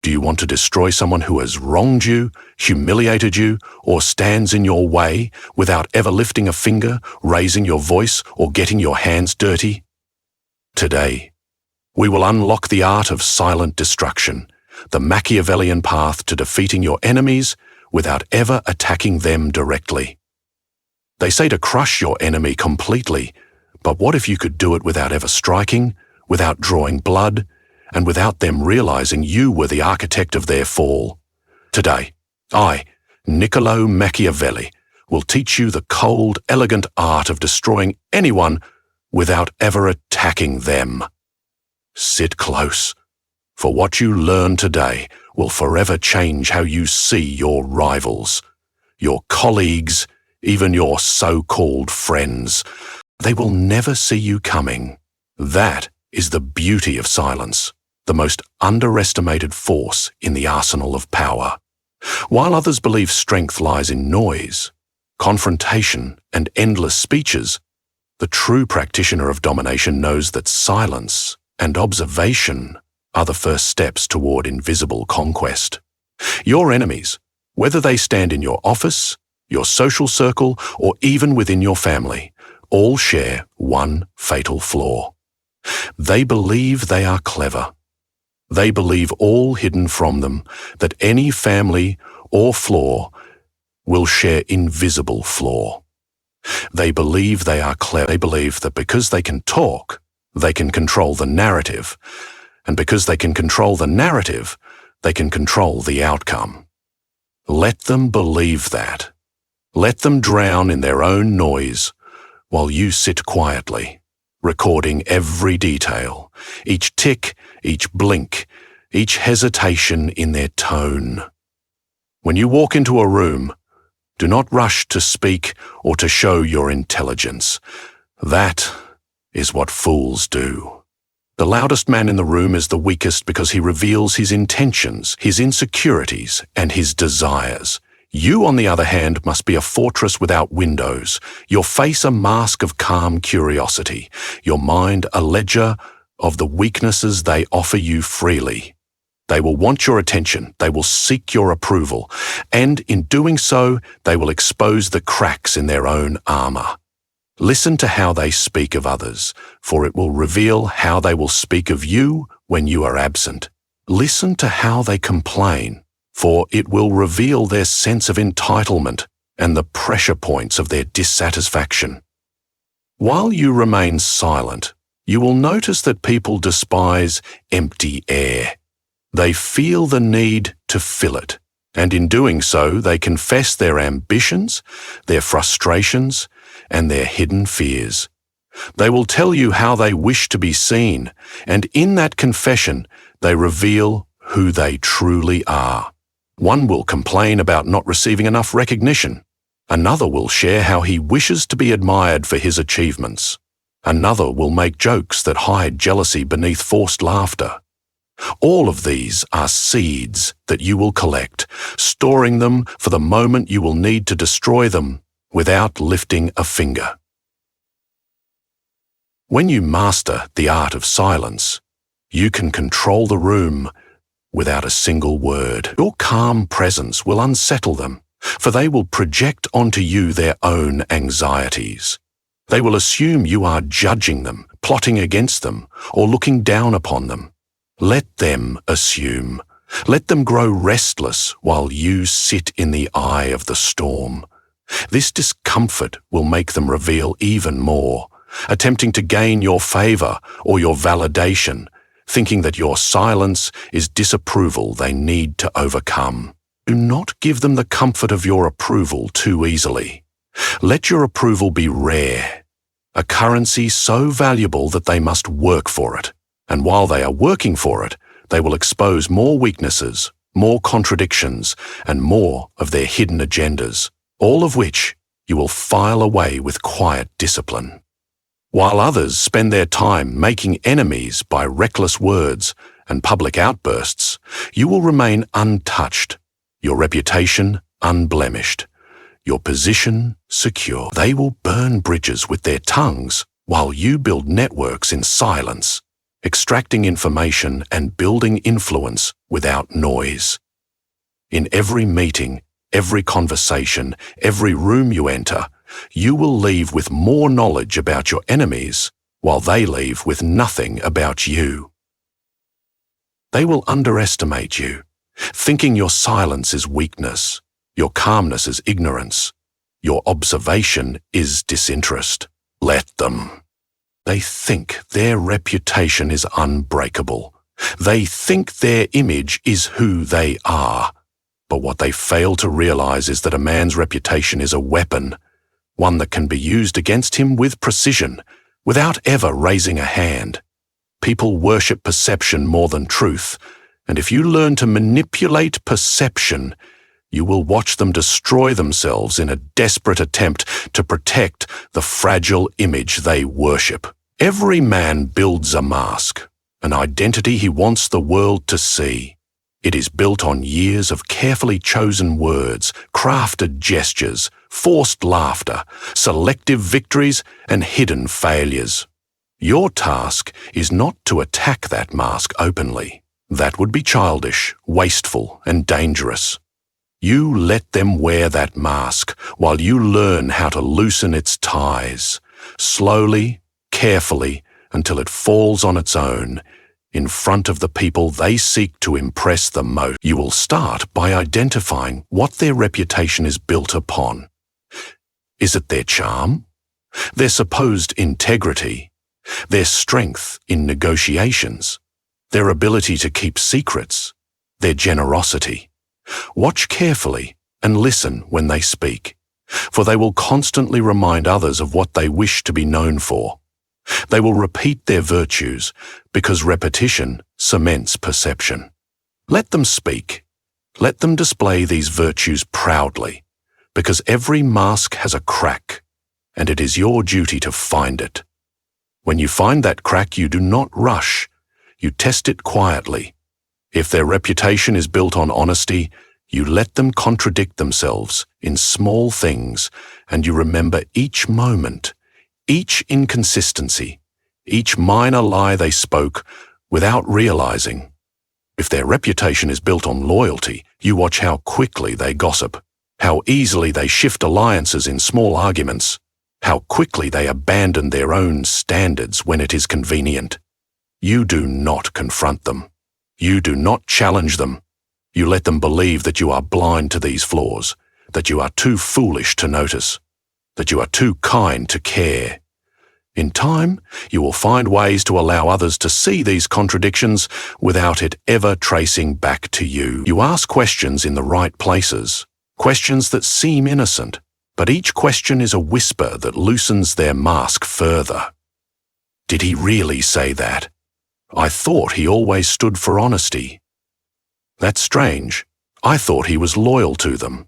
Do you want to destroy someone who has wronged you, humiliated you, or stands in your way without ever lifting a finger, raising your voice, or getting your hands dirty? Today, we will unlock the art of silent destruction, the Machiavellian path to defeating your enemies without ever attacking them directly. They say to crush your enemy completely, but what if you could do it without ever striking, without drawing blood, and without them realizing you were the architect of their fall? Today, I, Niccolo Machiavelli, will teach you the cold, elegant art of destroying anyone without ever attacking them. Sit close, for what you learn today will forever change how you see your rivals, your colleagues, even your so-called friends. They will never see you coming. That is the beauty of silence, the most underestimated force in the arsenal of power. While others believe strength lies in noise, confrontation, and endless speeches, the true practitioner of domination knows that silence and observation are the first steps toward invisible conquest. Your enemies, whether they stand in your office, your social circle, or even within your family, all share one fatal flaw. They believe they are clever. They believe all hidden from them that any family or flaw will share invisible flaw. They believe they are clever. They believe that because they can talk, they can control the narrative. And because they can control the narrative, they can control the outcome. Let them believe that. Let them drown in their own noise while you sit quietly, recording every detail, each tick, each blink, each hesitation in their tone. When you walk into a room, do not rush to speak or to show your intelligence. That is what fools do. The loudest man in the room is the weakest because he reveals his intentions, his insecurities, and his desires. You, on the other hand, must be a fortress without windows, your face a mask of calm curiosity, your mind a ledger of the weaknesses they offer you freely. They will want your attention, they will seek your approval, and in doing so, they will expose the cracks in their own armor. Listen to how they speak of others, for it will reveal how they will speak of you when you are absent. Listen to how they complain, for it will reveal their sense of entitlement and the pressure points of their dissatisfaction. While you remain silent, you will notice that people despise empty air. They feel the need to fill it, and in doing so, they confess their ambitions, their frustrations, and their hidden fears. They will tell you how they wish to be seen, and in that confession, they reveal who they truly are. One will complain about not receiving enough recognition. Another will share how he wishes to be admired for his achievements. Another will make jokes that hide jealousy beneath forced laughter. All of these are seeds that you will collect, storing them for the moment you will need to destroy them without lifting a finger. When you master the art of silence, you can control the room without a single word. Your calm presence will unsettle them, for they will project onto you their own anxieties. They will assume you are judging them, plotting against them, or looking down upon them. Let them assume. Let them grow restless while you sit in the eye of the storm. This discomfort will make them reveal even more, attempting to gain your favor or your validation, thinking that your silence is disapproval they need to overcome. Do not give them the comfort of your approval too easily. Let your approval be rare, a currency so valuable that they must work for it. And while they are working for it, they will expose more weaknesses, more contradictions, and more of their hidden agendas, all of which you will file away with quiet discipline. While others spend their time making enemies by reckless words and public outbursts, you will remain untouched, your reputation unblemished, your position secure. They will burn bridges with their tongues while you build networks in silence. extracting information and building influence without noise. In every meeting, every conversation, every room you enter, you will leave with more knowledge about your enemies, while they leave with nothing about you. They will underestimate you, thinking your silence is weakness, your calmness is ignorance, your observation is disinterest. Let them. They think their reputation is unbreakable. They think their image is who they are. But what they fail to realize is that a man's reputation is a weapon, one that can be used against him with precision, without ever raising a hand. People worship perception more than truth, and if you learn to manipulate perception, you will watch them destroy themselves in a desperate attempt to protect the fragile image they worship. Every man builds a mask, an identity he wants the world to see. It is built on years of carefully chosen words, crafted gestures, forced laughter, selective victories, and hidden failures. Your task is not to attack that mask openly. That would be childish, wasteful, and dangerous. You let them wear that mask while you learn how to loosen its ties, slowly, carefully, until it falls on its own, in front of the people they seek to impress the most. You will start by identifying what their reputation is built upon. Is it their charm? Their supposed integrity? Their strength in negotiations? Their ability to keep secrets? Their generosity? Watch carefully and listen when they speak, for they will constantly remind others of what they wish to be known for. They will repeat their virtues because repetition cements perception. Let them speak. Let them display these virtues proudly, because every mask has a crack, and it is your duty to find it. When you find that crack, you do not rush. You test it quietly. If their reputation is built on honesty, you let them contradict themselves in small things, and you remember each moment, each inconsistency, each minor lie they spoke without realizing. If their reputation is built on loyalty, you watch how quickly they gossip, how easily they shift alliances in small arguments, how quickly they abandon their own standards when it is convenient. You do not confront them. You do not challenge them. You let them believe that you are blind to these flaws, that you are too foolish to notice, that you are too kind to care. In time, you will find ways to allow others to see these contradictions without it ever tracing back to you. You ask questions in the right places, questions that seem innocent, but each question is a whisper that loosens their mask further. Did he really say that? I thought he always stood for honesty. That's strange. I thought he was loyal to them.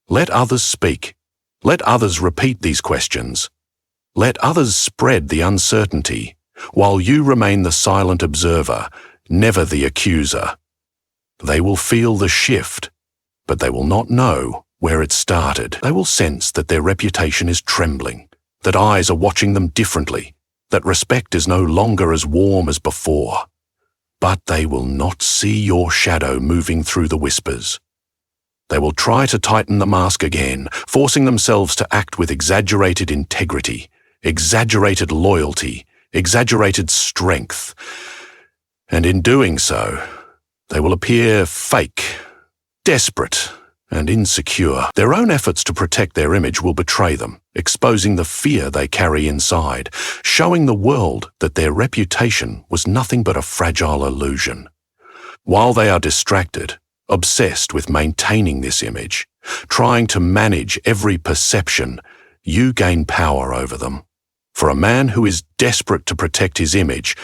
Let others speak. Let others repeat these questions. Let others spread the uncertainty, while you remain the silent observer, never the accuser. They will feel the shift, but they will not know where it started. They will sense that their reputation is trembling, that eyes are watching them differently, that respect is no longer as warm as before. But they will not see your shadow moving through the whispers. They will try to tighten the mask again, forcing themselves to act with exaggerated integrity, exaggerated loyalty, exaggerated strength. And in doing so, they will appear fake, desperate, and insecure. Their own efforts to protect their image will betray them, exposing the fear they carry inside, showing the world that their reputation was nothing but a fragile illusion. While they are distracted, obsessed with maintaining this image, trying to manage every perception, you gain power over them. For a man who is desperate to protect his image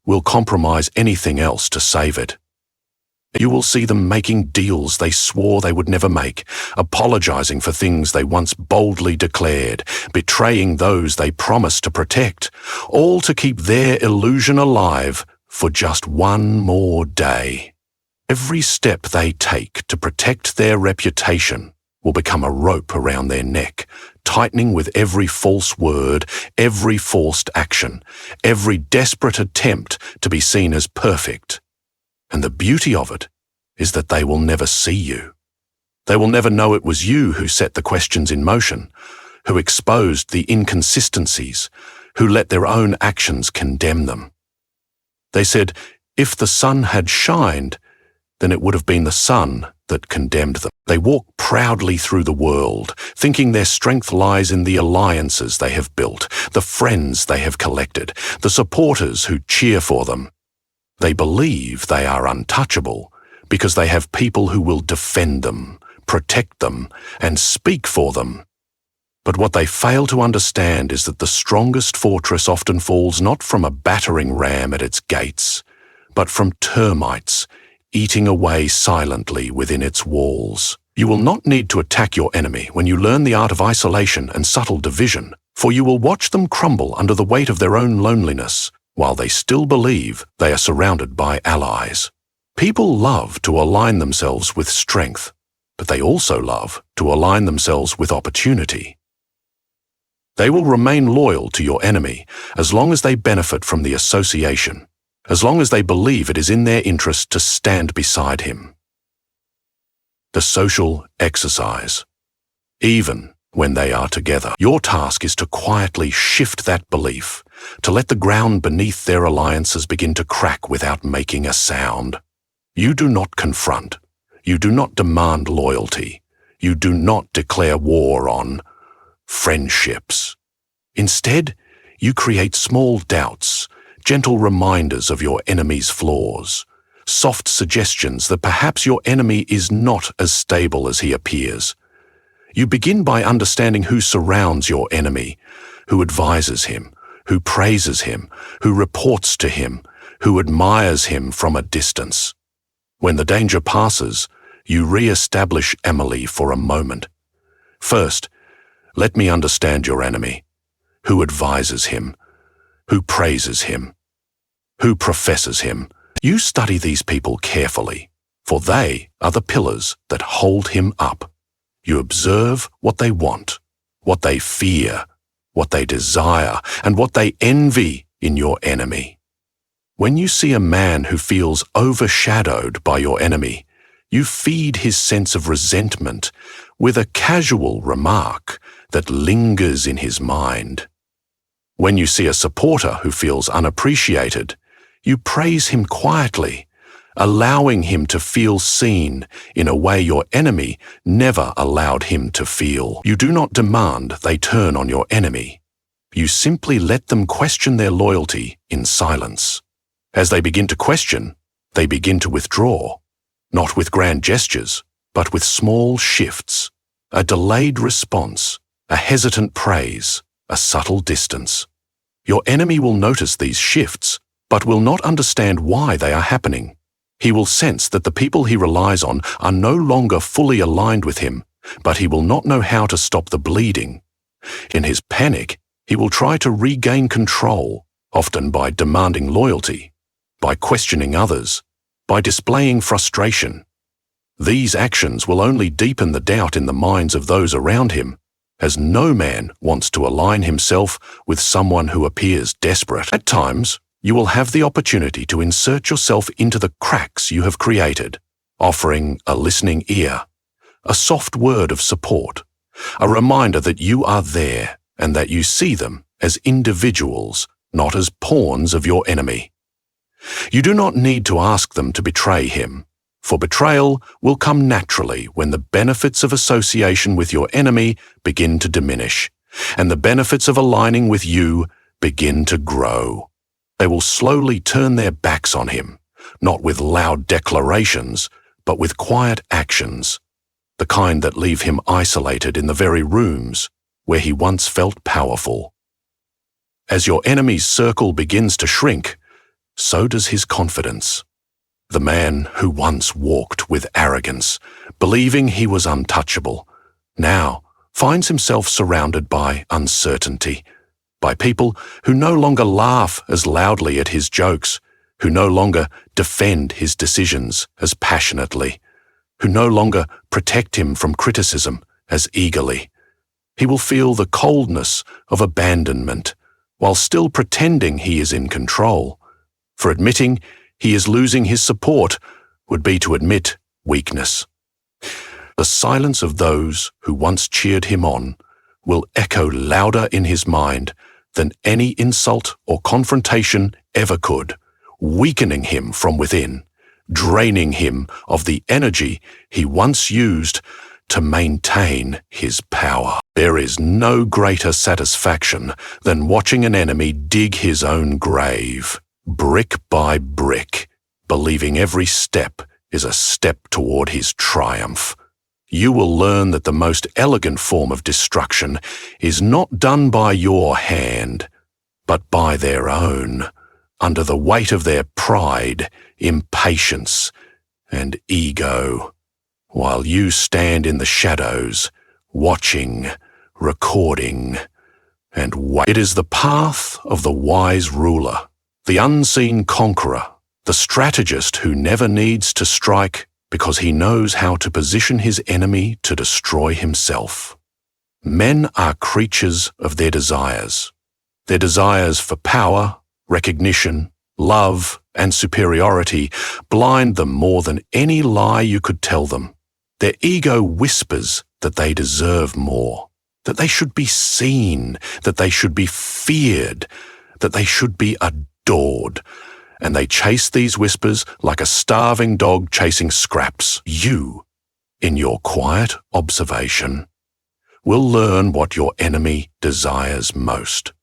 will compromise anything else to save it. You will see them making deals they swore they would never make, apologizing for things they once boldly declared, betraying those they promised to protect, all to keep their illusion alive for just one more day. Every step they take to protect their reputation will become a rope around their neck, tightening with every false word, every forced action, every desperate attempt to be seen as perfect. And the beauty of it is that they will never see you. They will never know it was you who set the questions in motion, who exposed the inconsistencies, who let their own actions condemn them. They said, if the sun had shined, then it would have been the sun that condemned them. They walk proudly through the world, thinking their strength lies in the alliances they have built, the friends they have collected, the supporters who cheer for them. They believe they are untouchable because they have people who will defend them, protect them, and speak for them. But what they fail to understand is that the strongest fortress often falls not from a battering ram at its gates, but from termites eating away silently within its walls. You will not need to attack your enemy when you learn the art of isolation and subtle division, for you will watch them crumble under the weight of their own loneliness, while they still believe they are surrounded by allies. People love to align themselves with strength, but they also love to align themselves with opportunity. They will remain loyal to your enemy as long as they benefit from the association, as long as they believe it is in their interest to stand beside him. The social exercise. Even when they are together, your task is to quietly shift that belief, to let the ground beneath their alliances begin to crack without making a sound. You do not confront. You do not demand loyalty. You do not declare war on friendships. Instead, you create small doubts, gentle reminders of your enemy's flaws, soft suggestions that perhaps your enemy is not as stable as he appears. You begin by understanding who surrounds your enemy, who advises him, who praises him, who reports to him, who admires him from a distance. When the danger passes, you re-establish Emily for a moment. First, let me understand your enemy, who advises him, who praises him, who professes him. You study these people carefully, for they are the pillars that hold him up. You observe what they want, what they fear, what they desire, and what they envy in your enemy. When you see a man who feels overshadowed by your enemy, you feed his sense of resentment with a casual remark that lingers in his mind. When you see a supporter who feels unappreciated, you praise him quietly, allowing him to feel seen in a way your enemy never allowed him to feel. You do not demand they turn on your enemy. You simply let them question their loyalty in silence. As they begin to question, they begin to withdraw, not with grand gestures, but with small shifts, a delayed response, a hesitant praise, a subtle distance. Your enemy will notice these shifts, but will not understand why they are happening. He will sense that the people he relies on are no longer fully aligned with him, but he will not know how to stop the bleeding. In his panic, he will try to regain control, often by demanding loyalty, by questioning others, by displaying frustration. These actions will only deepen the doubt in the minds of those around him, as no man wants to align himself with someone who appears desperate. At times, you will have the opportunity to insert yourself into the cracks you have created, offering a listening ear, a soft word of support, a reminder that you are there and that you see them as individuals, not as pawns of your enemy. You do not need to ask them to betray him, for betrayal will come naturally when the benefits of association with your enemy begin to diminish, and the benefits of aligning with you begin to grow. They will slowly turn their backs on him, not with loud declarations, but with quiet actions, the kind that leave him isolated in the very rooms where he once felt powerful. As your enemy's circle begins to shrink, so does his confidence. The man who once walked with arrogance, believing he was untouchable, now finds himself surrounded by uncertainty, by people who no longer laugh as loudly at his jokes, who no longer defend his decisions as passionately, who no longer protect him from criticism as eagerly. He will feel the coldness of abandonment while still pretending he is in control. For admitting he is losing his support would be to admit weakness. The silence of those who once cheered him on will echo louder in his mind than any insult or confrontation ever could, weakening him from within, draining him of the energy he once used to maintain his power. There is no greater satisfaction than watching an enemy dig his own grave, brick by brick, believing every step is a step toward his triumph. You will learn that the most elegant form of destruction is not done by your hand, but by their own, under the weight of their pride, impatience, and ego, while you stand in the shadows, watching, recording, and wait. It is the path of the wise ruler, the unseen conqueror, the strategist who never needs to strike because he knows how to position his enemy to destroy himself. Men are creatures of their desires for power, recognition, love, and superiority blind them more than any lie you could tell them. Their ego whispers that they deserve more, that they should be seen, that they should be feared, that they should be adored, and they chase these whispers like a starving dog chasing scraps. You, in your quiet observation, will learn what your enemy desires most,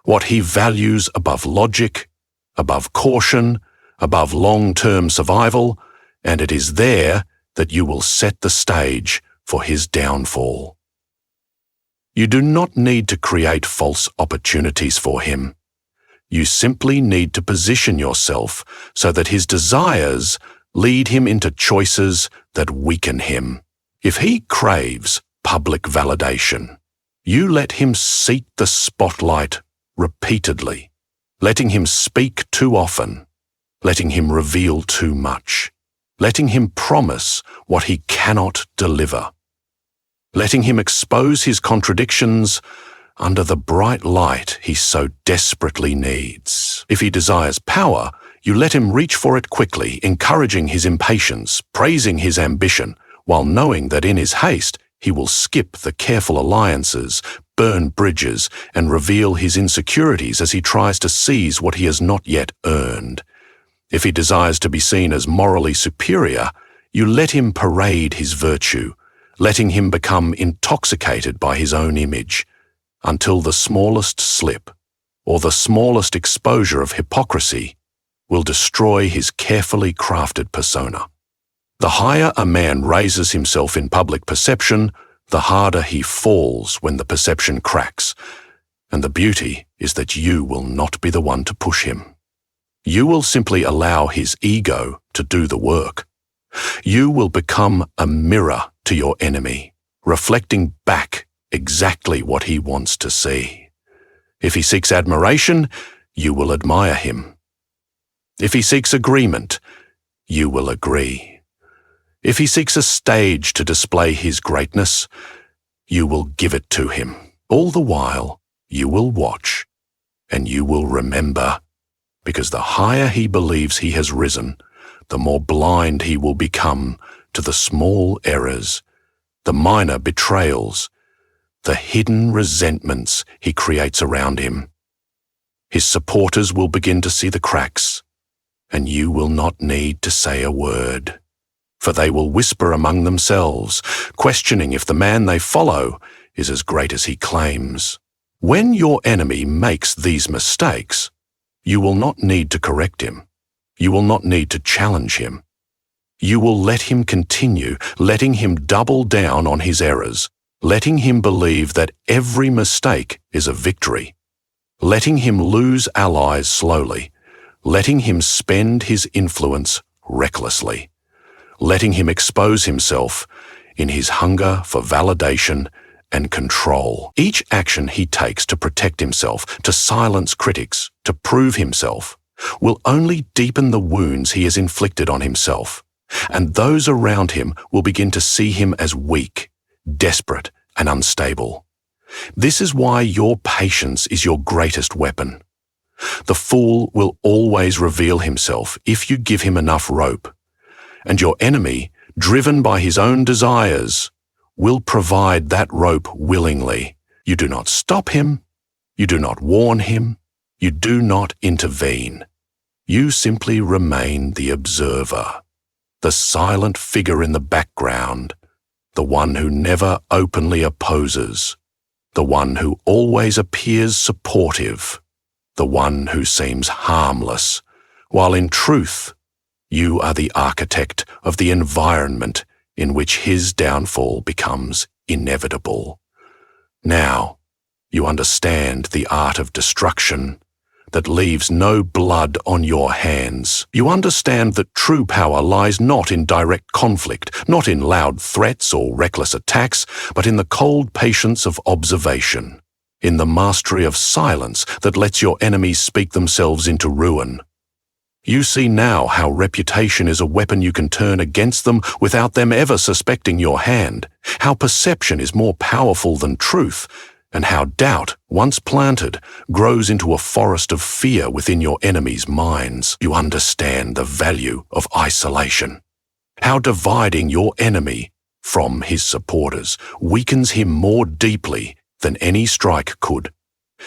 what he values above logic, above caution, above long-term survival, and it is there that you will set the stage for his downfall. You do not need to create false opportunities for him. You simply need to position yourself so that his desires lead him into choices that weaken him. If he craves public validation, you let him seek the spotlight repeatedly, letting him speak too often, letting him reveal too much, letting him promise what he cannot deliver, letting him expose his contradictions under the bright light he so desperately needs. If he desires power, you let him reach for it quickly, encouraging his impatience, praising his ambition, while knowing that in his haste he will skip the careful alliances, burn bridges, and reveal his insecurities as he tries to seize what he has not yet earned. If he desires to be seen as morally superior, you let him parade his virtue, letting him become intoxicated by his own image, until the smallest slip or the smallest exposure of hypocrisy will destroy his carefully crafted persona. The higher a man raises himself in public perception, the harder he falls when the perception cracks, and the beauty is that you will not be the one to push him. You will simply allow his ego to do the work. You will become a mirror to your enemy, reflecting back exactly what he wants to see. If he seeks admiration, you will admire him. If he seeks agreement, you will agree. If he seeks a stage to display his greatness, you will give it to him. All the while, you will watch, and you will remember, because the higher he believes he has risen, the more blind he will become to the small errors, the minor betrayals, the hidden resentments he creates around him. His supporters will begin to see the cracks, and you will not need to say a word, for they will whisper among themselves, questioning if the man they follow is as great as he claims. When your enemy makes these mistakes, you will not need to correct him. You will not need to challenge him. You will let him continue, letting him double down on his errors, letting him believe that every mistake is a victory, letting him lose allies slowly, letting him spend his influence recklessly, letting him expose himself in his hunger for validation and control. Each action he takes to protect himself, to silence critics, to prove himself, will only deepen the wounds he has inflicted on himself, and those around him will begin to see him as weak, desperate and unstable. This is why your patience is your greatest weapon. The fool will always reveal himself if you give him enough rope, and your enemy, driven by his own desires, will provide that rope willingly. You do not stop him, you do not warn him, you do not intervene. You simply remain the observer, the silent figure in the background, the one who never openly opposes, the one who always appears supportive, the one who seems harmless, while in truth, you are the architect of the environment in which his downfall becomes inevitable. Now, you understand the art of destruction that leaves no blood on your hands. You understand that true power lies not in direct conflict, not in loud threats or reckless attacks, but in the cold patience of observation, in the mastery of silence that lets your enemies speak themselves into ruin. You see now how reputation is a weapon you can turn against them without them ever suspecting your hand, how perception is more powerful than truth, and how doubt, once planted, grows into a forest of fear within your enemies' minds. You understand the value of isolation, how dividing your enemy from his supporters weakens him more deeply than any strike could,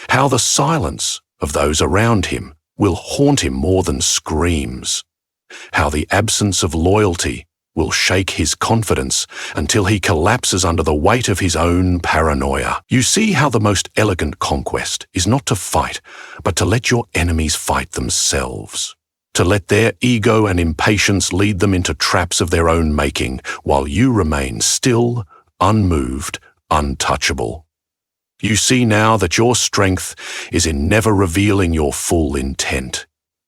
how the silence of those around him will haunt him more than screams, how the absence of loyalty will shake his confidence until he collapses under the weight of his own paranoia. You see how the most elegant conquest is not to fight, but to let your enemies fight themselves, to let their ego and impatience lead them into traps of their own making, while you remain still, unmoved, untouchable. You see now that your strength is in never revealing your full intent,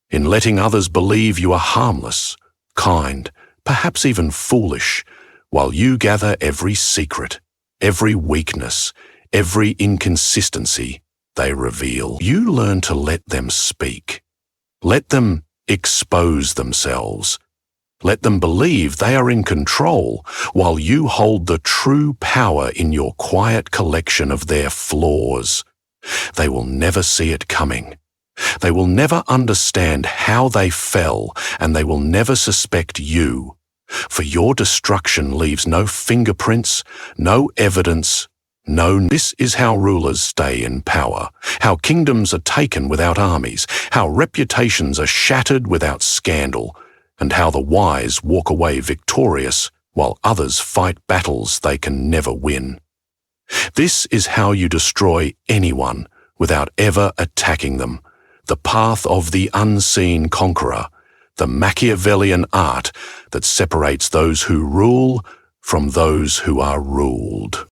in letting others believe you are harmless, kind, perhaps even foolish, while you gather every secret, every weakness, every inconsistency they reveal. You learn to let them speak. Let them expose themselves. Let them believe they are in control, while you hold the true power in your quiet collection of their flaws. They will never see it coming. They will never understand how they fell, and they will never suspect you. For your destruction leaves no fingerprints, no evidence, This is how rulers stay in power, how kingdoms are taken without armies, how reputations are shattered without scandal, and how the wise walk away victorious while others fight battles they can never win. This is how you destroy anyone without ever attacking them, the path of the unseen conqueror, the Machiavellian art that separates those who rule from those who are ruled.